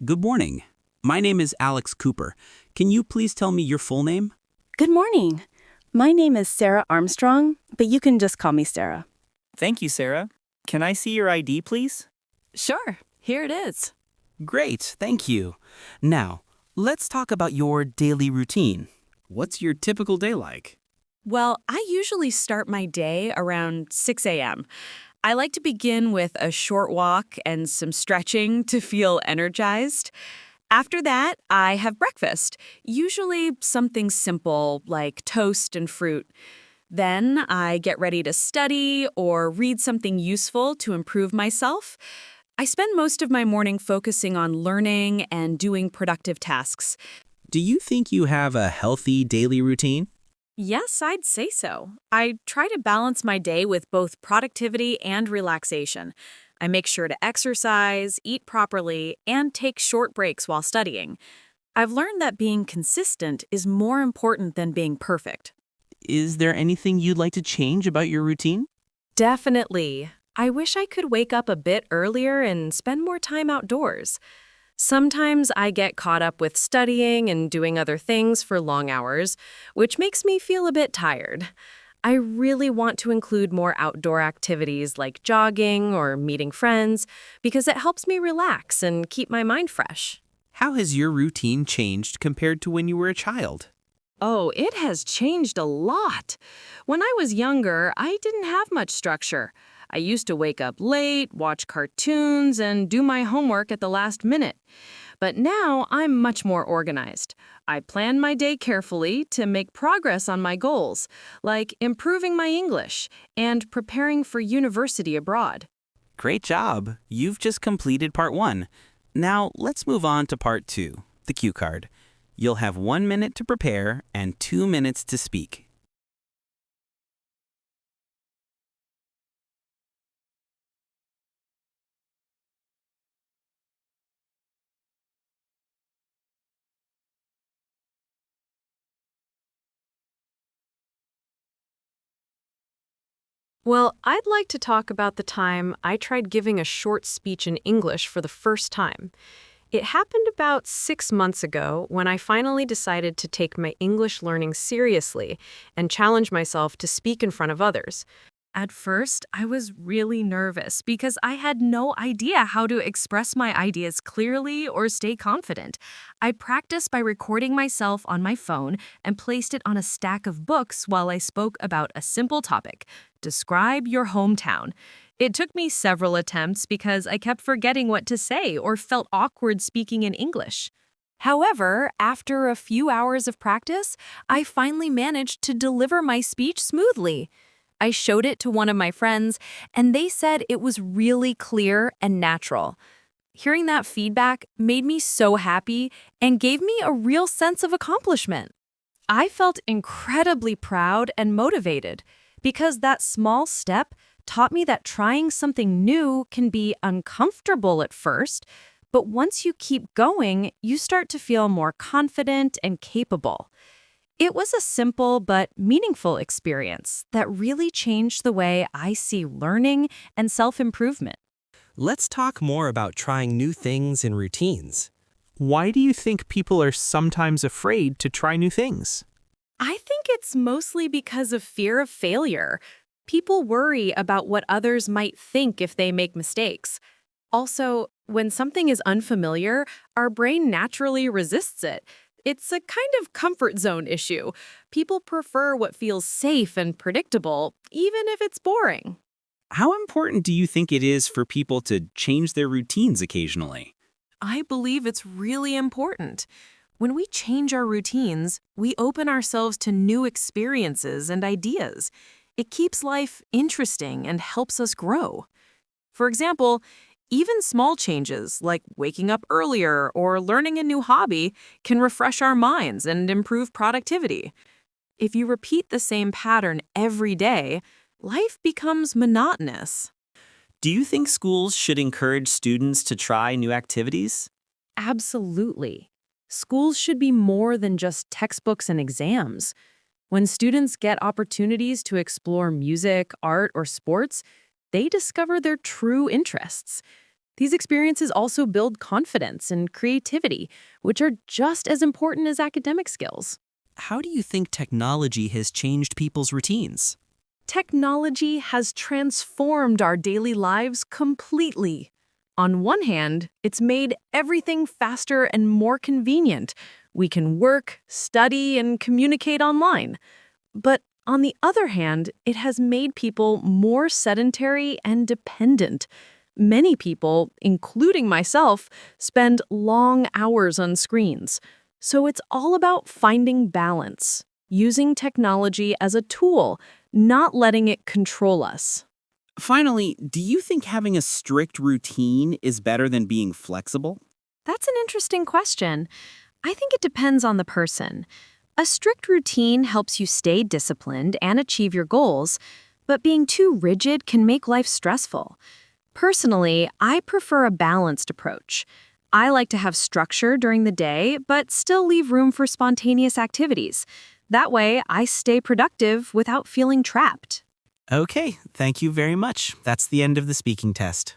Good morning. My name is Alex Cooper. Can you please tell me your full name? Good morning. My name is Sarah Armstrong, but you can just call me Sarah. Thank you, Sarah. Can I see your ID, please? Sure, here it is. Great, thank you. Now, let's talk about your daily routine. What's your typical day like? Well, I usually start my day around 6 a.m. I like to begin with a short walk and some stretching to feel energized. After that, I have breakfast, usually something simple like toast and fruit. Then I get ready to study or read something useful to improve myself. I spend most of my morning focusing on learning and doing productive tasks. Do you think you have a healthy daily routine? Yes, I'd say so. I try to balance my day with both productivity and relaxation. I make sure to exercise, eat properly, and take short breaks while studying. I've learned that being consistent is more important than being perfect. Is there anything you'd like to change about your routine? Definitely. I wish I could wake up a bit earlier and spend more time outdoors. Sometimes I get caught up with studying and doing other things for long hours, which makes me feel a bit tired. I really want to include more outdoor activities like jogging or meeting friends because it helps me relax and keep my mind fresh. How has your routine changed compared to when you were a child? Oh, it has changed a lot. When I was younger, I didn't have much structure. I used to wake up late, watch cartoons, and do my homework at the last minute. But now I'm much more organized. I plan my day carefully to make progress on my goals, like improving my English and preparing for university abroad. Great job. You've just completed part 1. Now, let's move on to part 2, the cue card. You'll have 1 minute to prepare and 2 minutes to speak. Well, I'd like to talk about the time I tried giving a short speech in English for the first time. It happened about 6 months ago when I finally decided to take my English learning seriously and challenge myself to speak in front of others. At first, I was really nervous because I had no idea how to express my ideas clearly or stay confident. I practiced by recording myself on my phone and placed it on a stack of books while I spoke about a simple topic. Describe your hometown. It took me several attempts because I kept forgetting what to say or felt awkward speaking in English. However, after a few hours of practice, I finally managed to deliver my speech smoothly. I showed it to one of my friends, and they said it was really clear and natural. Hearing that feedback made me so happy and gave me a real sense of accomplishment. I felt incredibly proud and motivated because that small step taught me that trying something new can be uncomfortable at first, but once you keep going, you start to feel more confident and capable. It was a simple but meaningful experience that really changed the way I see learning and self-improvement. Let's talk more about trying new things and routines. Why do you think people are sometimes afraid to try new things? I think it's mostly because of fear of failure. People worry about what others might think if they make mistakes. Also, when something is unfamiliar, our brain naturally resists it. It's a kind of comfort zone issue. People prefer what feels safe and predictable, even if it's boring. How important do you think it is for people to change their routines occasionally? I believe it's really important. When we change our routines, we open ourselves to new experiences and ideas. It keeps life interesting and helps us grow. For example, even small changes like waking up earlier or learning a new hobby can refresh our minds and improve productivity. If you repeat the same pattern every day, life becomes monotonous. Do you think schools should encourage students to try new activities? Absolutely. Schools should be more than just textbooks and exams. When students get opportunities to explore music, art, or sports, they discover their true interests. These experiences also build confidence and creativity, which are just as important as academic skills. How do you think technology has changed people's routines? Technology has transformed our daily lives completely. On one hand, it's made everything faster and more convenient. We can work, study, and communicate online. But on the other hand, it has made people more sedentary and dependent. Many people, including myself, spend long hours on screens. So it's all about finding balance, using technology as a tool, not letting it control us. Finally, do you think having a strict routine is better than being flexible? That's an interesting question. I think it depends on the person. A strict routine helps you stay disciplined and achieve your goals, but being too rigid can make life stressful. Personally, I prefer a balanced approach. I like to have structure during the day, but still leave room for spontaneous activities. That way, I stay productive without feeling trapped. Okay, thank you very much. That's the end of the speaking test.